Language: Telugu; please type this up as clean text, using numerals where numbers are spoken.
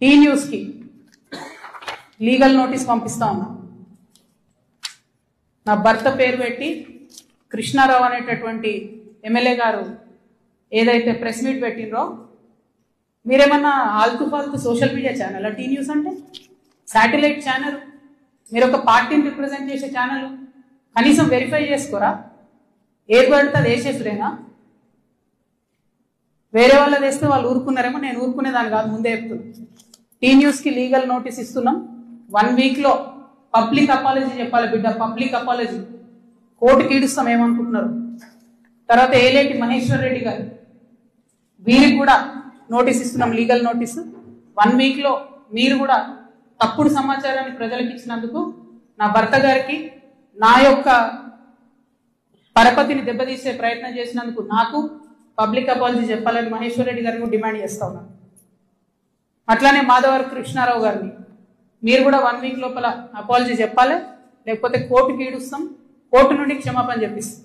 టీ న్యూస్ కి లీగల్ నోటీస్ పంపిస్తా ఉన్నా. నా భర్త పేరు పెట్టి కృష్ణారావు అనేటటువంటి ఎమ్మెల్యే గారు ఏదైతే ప్రెస్ మీట్ పెట్టినరో, మీరేమన్నా ఆల్తు ఫాల్తు social media channel T News అంటే? శాటిలైట్ ఛానల్, మీరు ఒక పార్టీని రిప్రజెంట్ చేసే ఛానల్, కనీసం వెరిఫై చేసుకోరా? ఏది పడితే అది వేసేసుడేనా? వేరే వాళ్ళది వేస్తే వాళ్ళు ఊరుకున్నారేమో, నేను ఊరుకునేదాన్ని కాదు, ముందే చెప్తున్నా. టీ న్యూస్కి లీగల్ నోటీస్ ఇస్తున్నాం. 1 వీక్లో పబ్లిక్ అపాలజీ చెప్పాలి బిడ్డ, పబ్లిక్ అపాలజీ. కోర్టుకి ఈడుస్తాం ఏమనుకుంటున్నారు. తర్వాత ఏలేటి మహేశ్వర్ రెడ్డి గారు, వీరికి కూడా నోటీస్ ఇస్తున్నాం, లీగల్ నోటీసు. 1 వీక్లో మీరు కూడా తప్పుడు సమాచారాన్ని ప్రజలకు ఇచ్చినందుకు, నా భర్త గారికి నా యొక్క పరపతిని దెబ్బతీసే ప్రయత్నం చేసినందుకు నాకు పబ్లిక్ అపాలజీ చెప్పాలని మహేశ్వర్ రెడ్డి గారిని డిమాండ్ చేస్తా ఉన్నాను. అట్లానే మాధవర్ కృష్ణారావు గారిని మీరు కూడా 1 వీక్ లోపల అపాలజీ చెప్పాలి, లేకపోతే కోర్టుకి ఈడుస్తాం, కోర్టు నుండి క్షమాపణ చెప్పిస్తాం.